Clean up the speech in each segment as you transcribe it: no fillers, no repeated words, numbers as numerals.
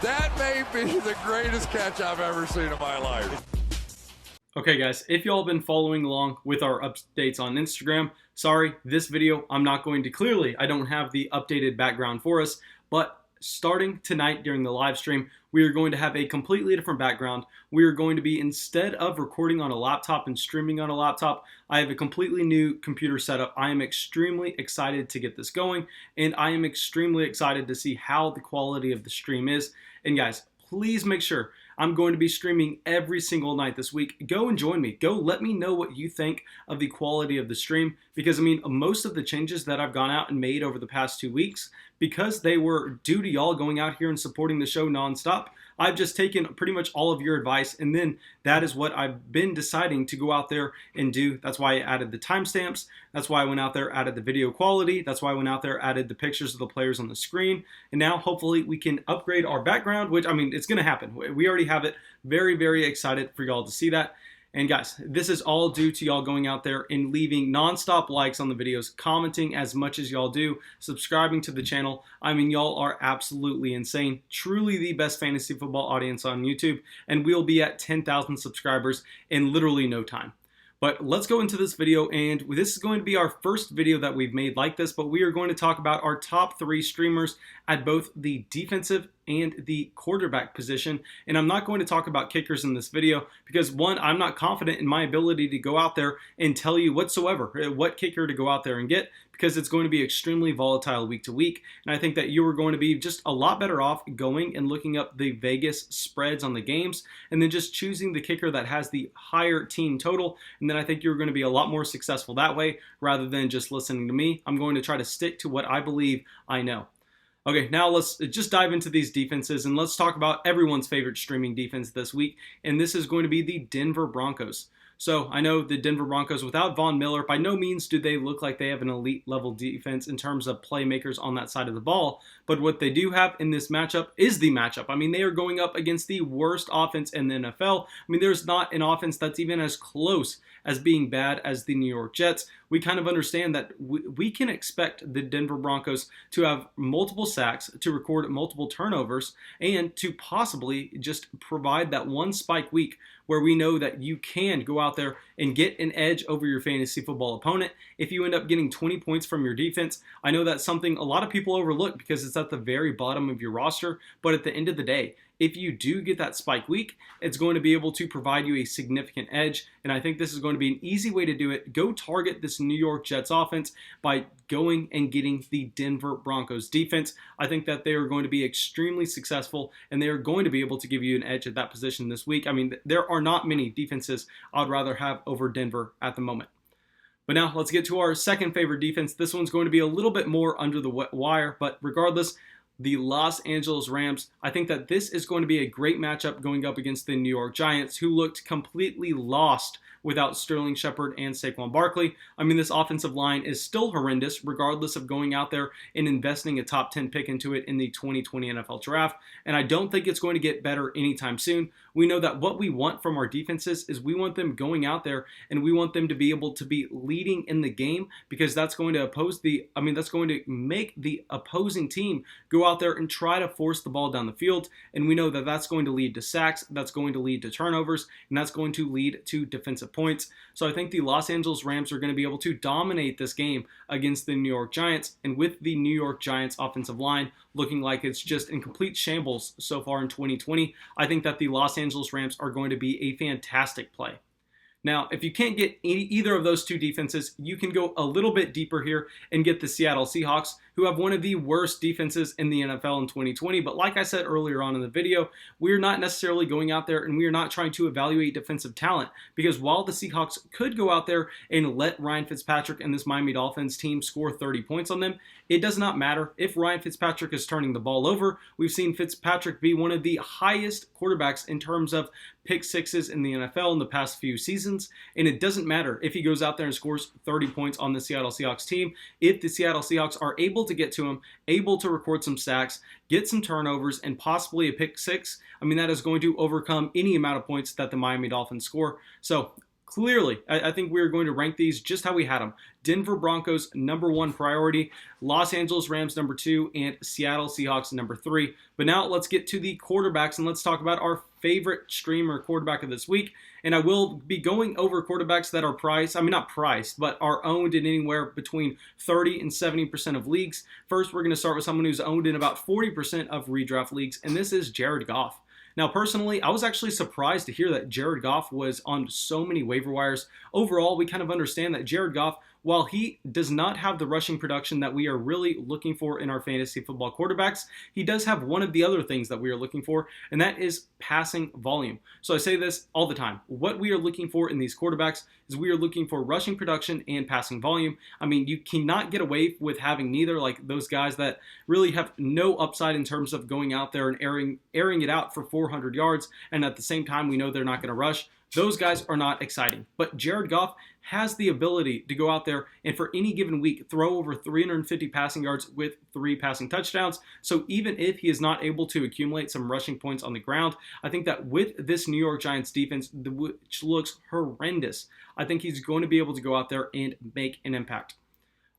That may be the greatest catch I've ever seen in my life. Okay guys, if y'all have been following along with our updates on Instagram, sorry, this video I'm not going to, clearly I don't have the updated background for us, but starting tonight during the live stream, we are going to have a completely different background. We are going to be, instead of recording on a laptop and streaming on a laptop, I have a completely new computer setup. I am extremely excited to get this going, and I am extremely excited to see how the quality of the stream is. And guys, please make sure, I'm going to be streaming every single night this week. Go and join me. Go let me know what you think of the quality of the stream, because I mean, most of the changes that I've gone out and made over the past 2 weeks, because they were due to y'all going out here and supporting the show nonstop, I've just taken pretty much all of your advice, and then that is what I've been deciding to go out there and do. That's why I added the timestamps. That's why I went out there, added the video quality. That's why I went out there, added the pictures of the players on the screen. And now hopefully we can upgrade our background, which, I mean, it's going to happen. We already have it. Very, very excited for y'all to see that. And guys, this is all due to y'all going out there and leaving nonstop likes on the videos, commenting as much as y'all do, subscribing to the channel. I mean, y'all are absolutely insane. Truly the best fantasy football audience on YouTube, and we'll be at 10,000 subscribers in literally no time. But let's go into this video, and this is going to be our first video that we've made like this, but we are going to talk about our top 3 streamers at both the defensive and the quarterback position. And I'm not going to talk about kickers in this video because, one, I'm not confident in my ability to go out there and tell you whatsoever what kicker to go out there and get, because it's going to be extremely volatile week to week. And I think that you are going to be just a lot better off going and looking up the Vegas spreads on the games and then just choosing the kicker that has the higher team total. And then I think you're going to be a lot more successful that way rather than just listening to me. I'm going to try to stick to what I believe I know. Okay, now let's just dive into these defenses, and let's talk about everyone's favorite streaming defense this week, and this is going to be the Denver Broncos. So I know the Denver Broncos, without Von Miller, by no means do they look like they have an elite level defense in terms of playmakers on that side of the ball. But what they do have in this matchup is the matchup. I mean, they are going up against the worst offense in the NFL. I mean, there's not an offense that's even as close as being bad as the New York Jets. We kind of understand that we can expect the Denver Broncos to have multiple sacks, to record multiple turnovers, and to possibly just provide that one spike week where we know that you can go out there and get an edge over your fantasy football opponent if you end up getting 20 points from your defense. I know that's something a lot of people overlook because it's at the very bottom of your roster, but at the end of the day, if you do get that spike week, it's going to be able to provide you a significant edge, and I think this is going to be an easy way to do it. Go target this New York Jets offense by going and getting the Denver Broncos defense. I think that they are going to be extremely successful, and they are going to be able to give you an edge at that position this week. I mean, there are not many defenses I'd rather have over Denver at the moment. But now let's get to our second favorite defense. This one's going to be a little bit more under the wire, but regardless, the Los Angeles Rams. I think that this is going to be a great matchup going up against the New York Giants, who looked completely lost without Sterling Shepard and Saquon Barkley. I mean, this offensive line is still horrendous, regardless of going out there and investing a top 10 pick into it in the 2020 NFL Draft, and I don't think it's going to get better anytime soon. We know that what we want from our defenses is we want them going out there and we want them to be able to be leading in the game, because that's going to that's going to make the opposing team go out there and try to force the ball down the field, and we know that that's going to lead to sacks, that's going to lead to turnovers, and that's going to lead to defensive points. So I think the Los Angeles Rams are going to be able to dominate this game against the New York Giants, and with the New York Giants offensive line looking like it's just in complete shambles so far in 2020, I think that the Los Angeles Rams are going to be a fantastic play. Now, if you can't get either of those two defenses, you can go a little bit deeper here and get the Seattle Seahawks, who have one of the worst defenses in the NFL in 2020. But like I said earlier on in the video, we're not necessarily going out there and we are not trying to evaluate defensive talent, because while the Seahawks could go out there and let Ryan Fitzpatrick and this Miami Dolphins team score 30 points on them, it does not matter if Ryan Fitzpatrick is turning the ball over. We've seen Fitzpatrick be one of the highest quarterbacks in terms of pick sixes in the NFL in the past few seasons, and it doesn't matter if he goes out there and scores 30 points on the Seattle Seahawks team. If the Seattle Seahawks are able to get to him, able to record some sacks, get some turnovers, and possibly a pick six, I mean, that is going to overcome any amount of points that the Miami Dolphins score. So clearly, I think we are going to rank these just how we had them. Denver Broncos, #1 priority. Los Angeles Rams, #2. And Seattle Seahawks, #3. But now let's get to the quarterbacks, and let's talk about our favorite streamer quarterback of this week. And I will be going over quarterbacks that are not priced, but are owned in anywhere between 30 and 70% of leagues. First, we're going to start with someone who's owned in about 40% of redraft leagues, and this is Jared Goff. Now, personally, I was actually surprised to hear that Jared Goff was on so many waiver wires. Overall, we kind of understand that Jared Goff, while he does not have the rushing production that we are really looking for in our fantasy football quarterbacks, he does have one of the other things that we are looking for, and that is passing volume. So I say this all the time. What we are looking for in these quarterbacks is we are looking for rushing production and passing volume. I mean, you cannot get away with having neither, like those guys that really have no upside in terms of going out there and airing it out for 400 yards, and at the same time, we know they're not going to rush. Those guys are not exciting. But Jared Goff has the ability to go out there and for any given week throw over 350 passing yards with 3 passing touchdowns. So even if he is not able to accumulate some rushing points on the ground, I think that with this New York Giants defense, which looks horrendous, I think he's going to be able to go out there and make an impact.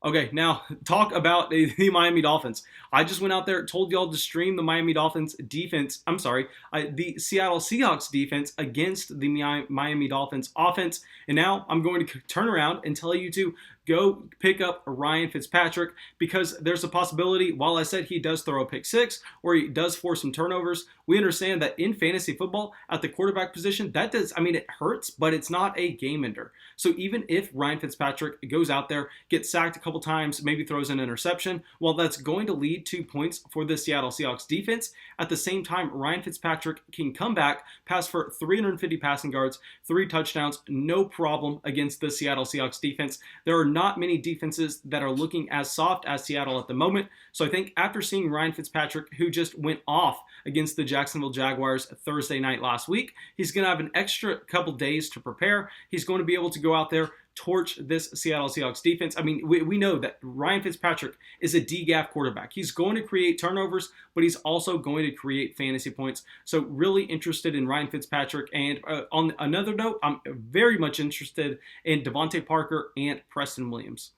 Okay, now talk about the Miami Dolphins. I just went out there, told y'all to stream the Miami Dolphins defense. The Seattle Seahawks defense against the Miami Dolphins offense. And now I'm going to turn around and tell you to go pick up Ryan Fitzpatrick, because there's a possibility, while I said he does throw a pick 6 or he does force some turnovers, we understand that in fantasy football at the quarterback position, it hurts, but it's not a game ender. So even if Ryan Fitzpatrick goes out there, gets sacked a couple times, maybe throws an interception, well, that's going to lead to points for the Seattle Seahawks defense. At the same time, Ryan Fitzpatrick can come back, pass for 350 passing yards, 3 touchdowns, no problem against the Seattle Seahawks defense. There are not many defenses that are looking as soft as Seattle at the moment. So I think after seeing Ryan Fitzpatrick, who just went off against the Jacksonville Jaguars Thursday night last week, he's going to have an extra couple days to prepare. He's going to be able to go out there, torch this Seattle Seahawks defense. I mean, we know that Ryan Fitzpatrick is a DGAF quarterback. He's going to create turnovers, but he's also going to create fantasy points. So really interested in Ryan Fitzpatrick. And on another note, I'm very much interested in Devontae Parker and Preston Williams.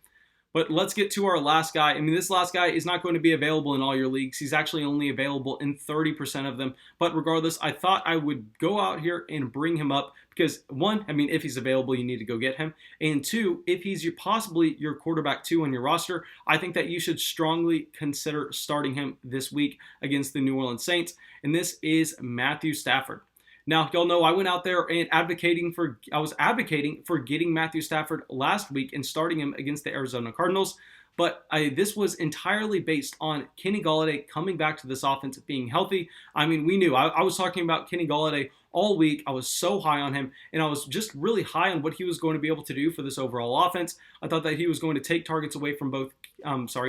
But let's get to our last guy. I mean, this last guy is not going to be available in all your leagues. He's actually only available in 30% of them. But regardless, I thought I would go out here and bring him up because, one, I mean, if he's available, you need to go get him. And two, if he's possibly your quarterback 2 on your roster, I think that you should strongly consider starting him this week against the New Orleans Saints. And this is Matthew Stafford. Now, y'all know I went out there and I was advocating for getting Matthew Stafford last week and starting him against the Arizona Cardinals. But this was entirely based on Kenny Golladay coming back to this offense being healthy. I mean, we knew. I was talking about Kenny Golladay all week. I was so high on him, and I was just really high on what he was going to be able to do for this overall offense. I thought that he was going to take targets away from both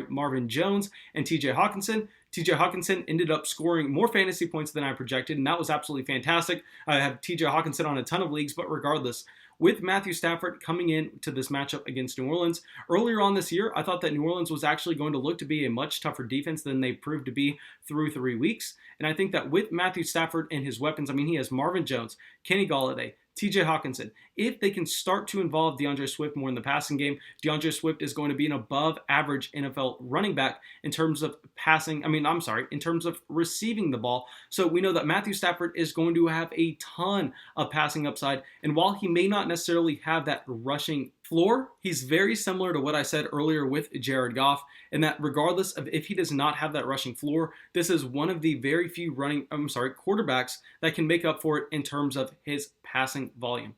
Marvin Jones and TJ Hawkinson. TJ Hawkinson ended up scoring more fantasy points than I projected, and that was absolutely fantastic. I have TJ Hawkinson on a ton of leagues, but regardless, with Matthew Stafford coming in to this matchup against New Orleans, earlier on this year, I thought that New Orleans was actually going to look to be a much tougher defense than they proved to be through 3 weeks. And I think that with Matthew Stafford and his weapons, I mean, he has Marvin Jones, Kenny Golladay, TJ Hawkinson. If they can start to involve DeAndre Swift more in the passing game, DeAndre Swift is going to be an above average NFL running back in terms of in terms of receiving the ball. So we know that Matthew Stafford is going to have a ton of passing upside. And while he may not necessarily have that rushing floor, he's very similar to what I said earlier with Jared Goff, and that regardless of if he does not have that rushing floor, this is one of the very few quarterbacks that can make up for it in terms of his passing volume.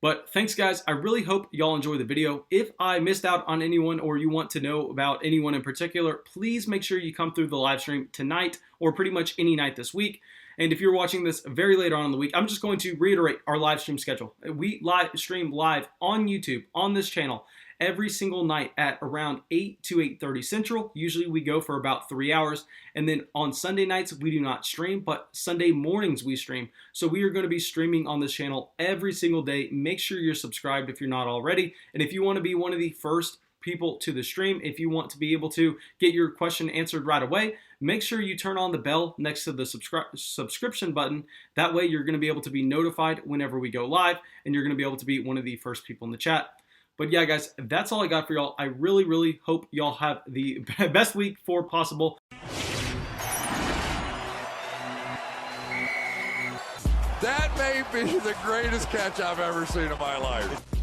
But thanks, guys. I really hope y'all enjoy the video. If I missed out on anyone or you want to know about anyone in particular, please make sure you come through the live stream tonight or pretty much any night this week. And if you're watching this very later on in the week, I'm just going to reiterate our live stream schedule. We live stream live on YouTube on this channel every single night at around 8 to 8:30 Central. Usually we go for about 3 hours. And then on Sunday nights, we do not stream, but Sunday mornings we stream. So we are going to be streaming on this channel every single day. Make sure you're subscribed if you're not already. And if you want to be one of the first people to the stream. If you want to be able to get your question answered right away, make sure you turn on the bell next to the subscription button. That way you're going to be able to be notified whenever we go live, and you're going to be able to be one of the first people in the chat. But yeah, guys, that's all I got for y'all. I really, really hope y'all have the best week 4 possible. That may be the greatest catch I've ever seen in my life.